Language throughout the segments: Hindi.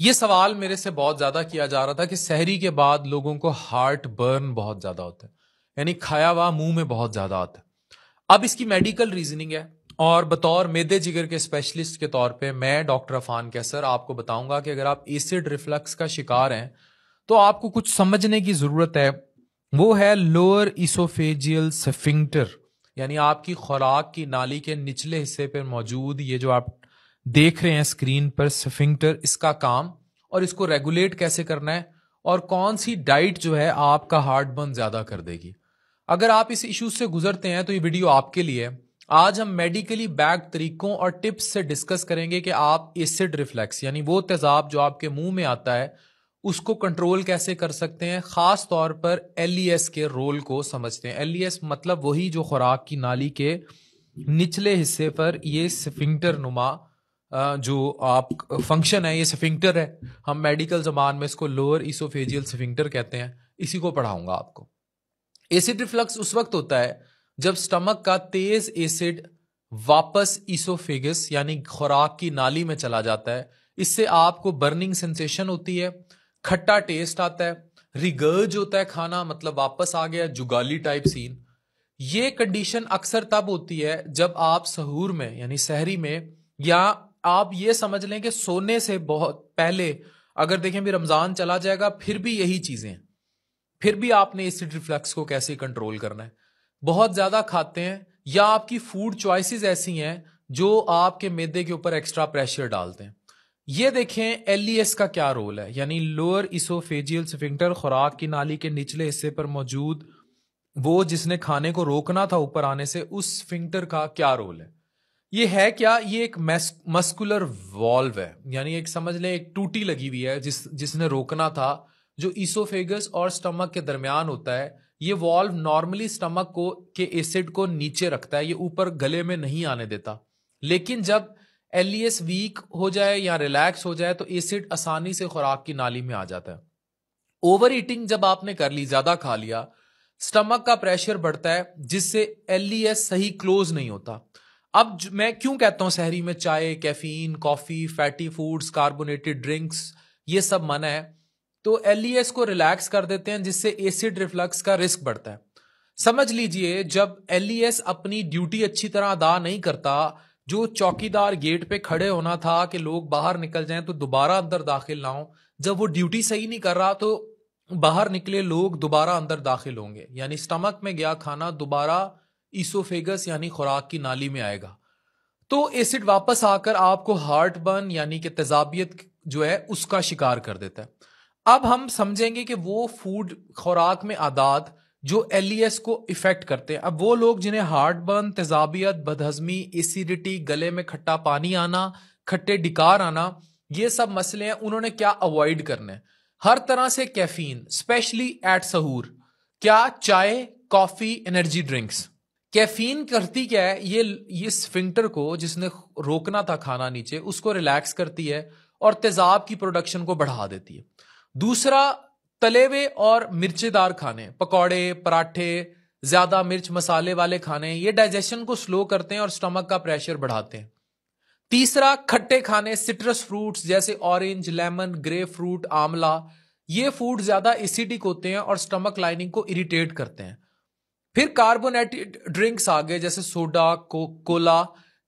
ये सवाल मेरे से बहुत ज्यादा किया जा रहा था कि सहरी के बाद लोगों को हार्ट बर्न बहुत ज्यादा होता है, यानी खाया हुआ मुंह में बहुत ज्यादा आता है। अब इसकी मेडिकल रीजनिंग है, और बतौर मेदे जिगर के स्पेशलिस्ट के तौर पे मैं डॉक्टर अफान कैसर आपको बताऊंगा कि अगर आप एसिड रिफ्लक्स का शिकार हैं तो आपको कुछ समझने की जरूरत है। वो है लोअर इसोफेजियल स्फिंक्टर, यानी आपकी खुराक की नाली के निचले हिस्से पर मौजूद ये जो आप देख रहे हैं स्क्रीन पर स्फिंक्टर, इसका काम और इसको रेगुलेट कैसे करना है, और कौन सी डाइट जो है आपका हार्ट बर्न ज्यादा कर देगी। अगर आप इस इशू से गुजरते हैं तो ये वीडियो आपके लिए है। आज हम मेडिकली बैक्ड तरीकों और टिप्स से डिस्कस करेंगे कि आप एसिड रिफ्लेक्स यानी वो तेजाब जो आपके मुंह में आता है उसको कंट्रोल कैसे कर सकते हैं। खास तौर पर एलईएस के रोल को समझते हैं। एलईएस मतलब वही जो खुराक की नाली के निचले हिस्से पर ये स्फिंक्टर नुमा जो आप फंक्शन है, ये स्फिंक्टर है। हम मेडिकल जबान में इसको लोअर इसोफेजियल स्फिंक्टर कहते हैं। इसी को पढ़ाऊंगा आपको। एसिड रिफ्लक्स उस वक्त होता है जब स्टमक का तेज एसिड वापस इसोफेगस यानी खुराक की नाली में चला जाता है। इससे आपको बर्निंग सेंसेशन होती है, खट्टा टेस्ट आता है, रिगर्ज होता है खाना, मतलब वापस आ गया, जुगाली टाइप सीन। ये कंडीशन अक्सर तब होती है जब आप सहूर में यानी सहरी में, या आप ये समझ लें कि सोने से बहुत पहले, अगर देखें भी रमजान चला जाएगा फिर भी यही चीजें हैं, फिर भी आपने एसिड रिफ्लक्स को कैसे कंट्रोल करना है। बहुत ज्यादा खाते हैं या आपकी फूड चॉइसेस ऐसी हैं जो आपके मैदे के ऊपर एक्स्ट्रा प्रेशर डालते हैं। ये देखें एलईएस का क्या रोल है, यानी लोअर इसोफेजियल स्फिंक्टर, खुराक की नाली के निचले हिस्से पर मौजूद वो जिसने खाने को रोकना था ऊपर आने से, उस स्फिंक्टर का क्या रोल है। ये है क्या, ये एक मस्कुलर वॉल्व है, यानी एक समझ लें एक टूटी लगी हुई है जिसने रोकना था, जो इसोफेगस और स्टमक के दरमियान होता है। ये वॉल्व नॉर्मली स्टमक को के एसिड को नीचे रखता है, ये ऊपर गले में नहीं आने देता। लेकिन जब एलईएस वीक हो जाए या रिलैक्स हो जाए तो एसिड आसानी से खुराक की नाली में आ जाता है। ओवर ईटिंग जब आपने कर ली, ज्यादा खा लिया, स्टमक का प्रेशर बढ़ता है जिससे एलईएस सही क्लोज नहीं होता। अब मैं क्यों कहता हूं सहरी में चाय, caffeine, coffee, fatty foods, carbonated drinks ये सब मना है। तो एलईएस को रिलैक्स कर देते हैं जिससे एसिड रिफ्लक्स का रिस्क बढ़ता है। समझ लीजिए जब एलईएस अपनी ड्यूटी अच्छी तरह अदा नहीं करता, जो चौकीदार गेट पे खड़े होना था कि लोग बाहर निकल जाएं तो दोबारा अंदर दाखिल ना हो, जब वो ड्यूटी सही नहीं कर रहा तो बाहर निकले लोग दोबारा अंदर दाखिल होंगे, यानी स्टमक में गया खाना दोबारा इसोफेगस यानी खुराक की नाली में आएगा। तो एसिड वापस आकर आपको हार्ट बर्न यानी कि तेजाबियत जो है उसका शिकार कर देता है। अब हम समझेंगे कि वो फूड खुराक में आदात जो एलईएस को इफेक्ट करते हैं। अब वो लोग जिन्हें हार्ट बर्न, तेजाबियत, बदहजमी, एसिडिटी, गले में खट्टा पानी आना, खट्टे डिकार आना, ये सब मसले हैं, उन्होंने क्या अवॉइड करना है। हर तरह से कैफीन, स्पेशली एट सहूर, क्या चाय, कॉफी, एनर्जी ड्रिंक्स। कैफीन करती क्या है, ये स्फिंक्टर को जिसने रोकना था खाना नीचे, उसको रिलैक्स करती है और तेजाब की प्रोडक्शन को बढ़ा देती है। दूसरा, तले हुए और मिर्चेदार खाने, पकौड़े, पराठे, ज्यादा मिर्च मसाले वाले खाने, ये डाइजेशन को स्लो करते हैं और स्टमक का प्रेशर बढ़ाते हैं। तीसरा, खट्टे खाने, सिट्रस फ्रूट्स जैसे ऑरेंज, लेमन, ग्रेप फ्रूट, आंवला, ये फूड ज्यादा एसिडिक होते हैं और स्टमक लाइनिंग को इरिटेट करते हैं। फिर कार्बोनेटेड ड्रिंक्स आ गए जैसे सोडा, कोला,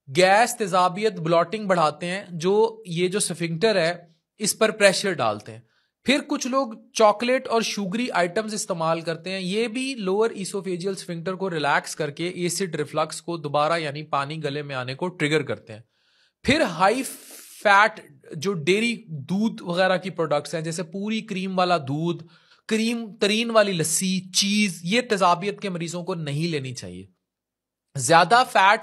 गैस, तेजाबियत, ब्लॉटिंग बढ़ाते हैं, जो ये जो स्फिंक्टर है इस पर प्रेशर डालते हैं। फिर कुछ लोग चॉकलेट और शुगरी आइटम्स इस्तेमाल करते हैं, ये भी लोअर इसोफेजियल स्फिंक्टर को रिलैक्स करके एसिड रिफ्लक्स को दोबारा यानी पानी गले में आने को ट्रिगर करते हैं। फिर हाई फैट जो डेयरी दूध वगैरह की प्रोडक्ट्स हैं जैसे पूरी क्रीम वाला दूध, क्रीम तरीन वाली लस्सी, चीज, ये तेजाबियत के मरीजों को नहीं लेनी चाहिए। ज्यादा फैट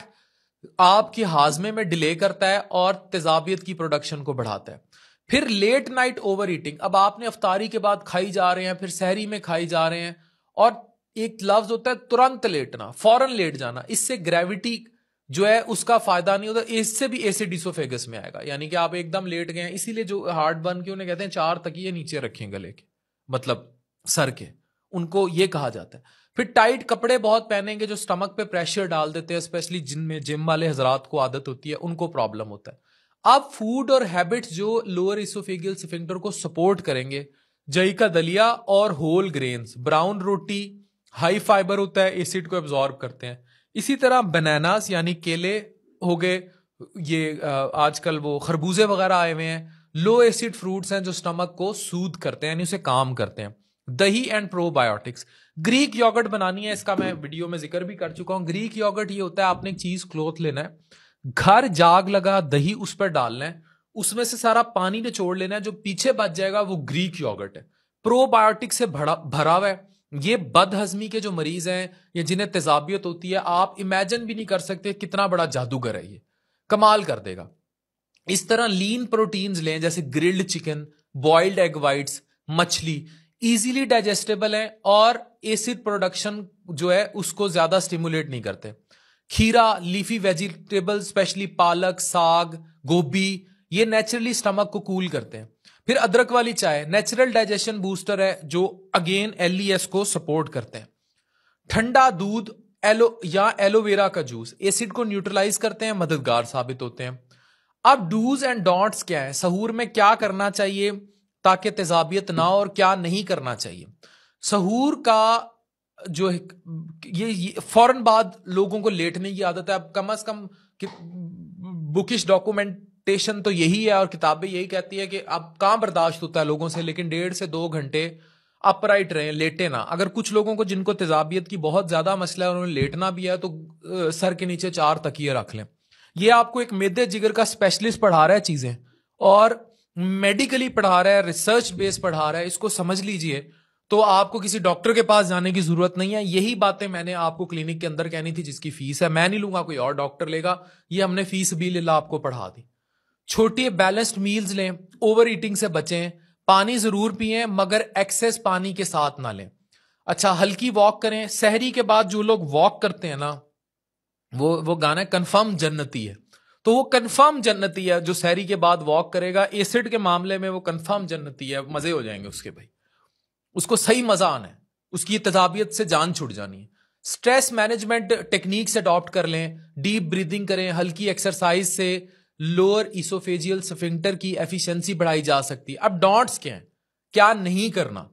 आपके हाजमे में डिले करता है और तेजाबियत की प्रोडक्शन को बढ़ाता है। फिर लेट नाइट ओवर ईटिंग, अब आपने अफ्तारी के बाद खाई जा रहे हैं, फिर सहरी में खाई जा रहे हैं, और एक लफ्ज होता है तुरंत लेटना, फौरन लेट जाना, इससे ग्रेविटी जो है उसका फायदा नहीं होता, इससे भी एसिड इसोफेगस में आएगा, यानी कि आप एकदम लेट गए हैं। इसीलिए जो हार्ट बर्न के उन्हें कहते हैं 4 तकिए नीचे रखें गले के, मतलब सर के, उनको ये कहा जाता है। फिर टाइट कपड़े बहुत पहनेंगे जो स्टमक पे प्रेशर डाल देते हैं, स्पेशली जिनमें जिम वाले हजरात को आदत होती है उनको प्रॉब्लम होता है। अब फूड और हैबिट्स जो लोअर इसोफेगियल स्फिंक्टर को सपोर्ट करेंगे, जई का दलिया और होल ग्रेन्स, ब्राउन रोटी हाई फाइबर होता है, एसिड को एब्जॉर्ब करते हैं। इसी तरह बनानास यानी केले हो गए, ये आजकल वो खरबूजे वगैरह आए हुए हैं, लो एसिड फ्रूट्स हैं जो स्टमक को सूद करते हैं यानी उसे काम करते हैं। दही एंड प्रोबायोटिक्स। ग्रीक योगर्ट बनानी है, इसका मैं वीडियो में जिक्र भी कर चुका हूं। ग्रीक योगर्ट ये होता है, आपने एक चीज क्लोथ लेना है, घर जाग लगा दही उस पर डालना है, उसमें से सारा पानी निचोड़ लेना है, जो पीछे बच जाएगा वो ग्रीक योगर्ट है। प्रोबायोटिक से भरा हुआ है। ये बदहजमी के जो मरीज हैं या जिन्हें तेजाबियत होती है, आप इमेजिन भी नहीं कर सकते कितना बड़ा जादूगर है, ये कमाल कर देगा। इस तरह लीन प्रोटीन्स लें, जैसे grilled chicken, boiled egg whites, मछली, इजीली डाइजेस्टेबल है और एसिड प्रोडक्शन जो है उसको ज्यादा स्टिमुलेट नहीं करते। खीरा, लीफी वेजिटेबल स्पेशली पालक, साग, गोभी, ये नेचुरली स्टमक को कूल करते हैं। फिर अदरक वाली चाय नेचुरल डाइजेशन बूस्टर है, जो अगेन एलईएस को सपोर्ट करते हैं। ठंडा दूध या एलोवेरा का जूस एसिड को न्यूट्रलाइज करते हैं, मददगार साबित होते हैं। अब डूज एंड डोंट्स क्या है, सहूर में क्या करना चाहिए ताकि तेजाबियत ना हो और क्या नहीं करना चाहिए। सहूर का जो ये फौरन बाद लोगों को लेटने की आदत है। अब कम से कम बुकिश डॉक्यूमेंटेशन तो यही है और किताबें यही कहती है कि अब कहां बर्दाश्त होता है लोगों से, लेकिन 1.5 से 2 घंटे अपराइट रहे, लेटे ना। अगर कुछ लोगों को जिनको तेजाबियत की बहुत ज्यादा मसला है, उन्होंने लेटना भी है, तो सर के नीचे 4 तकिए रख लें। ये आपको एक मेदे जिगर का स्पेशलिस्ट पढ़ा रहा है चीजें, और मेडिकली पढ़ा रहा है, रिसर्च बेस पढ़ा रहा है, इसको समझ लीजिए। तो आपको किसी डॉक्टर के पास जाने की जरूरत नहीं है। यही बातें मैंने आपको क्लिनिक के अंदर कहनी थी, जिसकी फीस है मैं नहीं लूंगा, कोई और डॉक्टर लेगा। ये हमने फीस भी लिल्लाह आपको पढ़ा दी। छोटी बैलेंस्ड मील्स लें, ओवर ईटिंग से बचें, पानी जरूर पिएं मगर एक्सेस पानी के साथ ना लें। अच्छा, हल्की वॉक करें। सहरी के बाद जो लोग वॉक करते हैं ना, वो गाना कंफर्म जन्नती है, तो वो कंफर्म जन्नती है जो सहरी के बाद वॉक करेगा। एसिड के मामले में वो कंफर्म जन्नती है, मजे हो जाएंगे उसके भाई, उसको सही मजा आना है, उसकी तजाबियत से जान छुट जानी है। स्ट्रेस मैनेजमेंट टेक्निक्स अडॉप्ट कर लें, डीप ब्रीदिंग करें, हल्की एक्सरसाइज से लोअर इसोफेजियल स्फिंक्टर की एफिशिएंसी बढ़ाई जा सकती है। अब डॉट्स क्या हैं, क्या नहीं करना।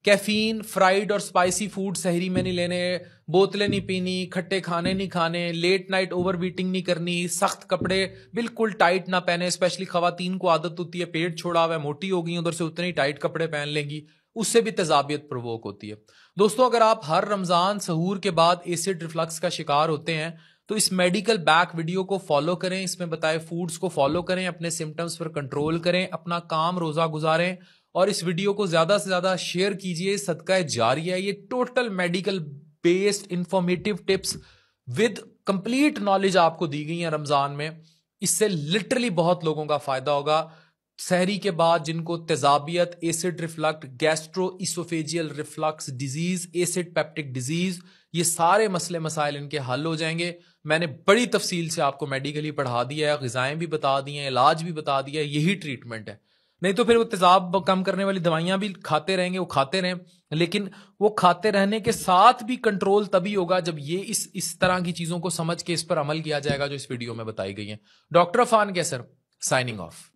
कैफीन, फ्राइड और स्पाइसी फूड सहरी में नहीं लेने, बोतलें नहीं पीनी, खट्टे खाने नहीं खाने, लेट नाइट ओवर वीटिंग नहीं करनी, सख्त कपड़े बिल्कुल टाइट ना पहने। स्पेशली खवातीन को आदत होती है, पेट छोड़ा हुआ है, मोटी हो गई, उधर से उतने ही टाइट कपड़े पहन लेंगी, उससे भी तेजाबियत प्रोवोक होती है। दोस्तों, अगर आप हर रमजान सहूर के बाद एसिड रिफ्लक्स का शिकार होते हैं तो इस मेडिकल बैक वीडियो को फॉलो करें, इसमें बताए फूड्स को फॉलो करें, अपने सिम्टम्स पर कंट्रोल करें, अपना काम रोजा गुजारें और इस वीडियो को ज्यादा से ज्यादा शेयर कीजिए। सदका जारिया है, ये total medical based informative tips with complete knowledge आपको दी गई है रमजान में। इससे लिटरली बहुत लोगों का फायदा होगा। सहरी के बाद जिनको तेजाबियत, acid reflux, gastro oesophageal reflux disease, acid peptic disease, ये सारे मसले मसाइल इनके हल हो जाएंगे। मैंने बड़ी तफसील से आपको मेडिकली पढ़ा दिया है, ग़िज़ाएं भी बता दी हैं, इलाज भी बता दिया है, यही ट्रीटमेंट है। नहीं तो फिर वो तेजाब कम करने वाली दवाइयां भी खाते रहेंगे, वो खाते रहें, लेकिन वो खाते रहने के साथ भी कंट्रोल तभी होगा जब ये इस तरह की चीजों को समझ के इस पर अमल किया जाएगा जो इस वीडियो में बताई गई है। डॉक्टर अफान कैसर साइनिंग ऑफ।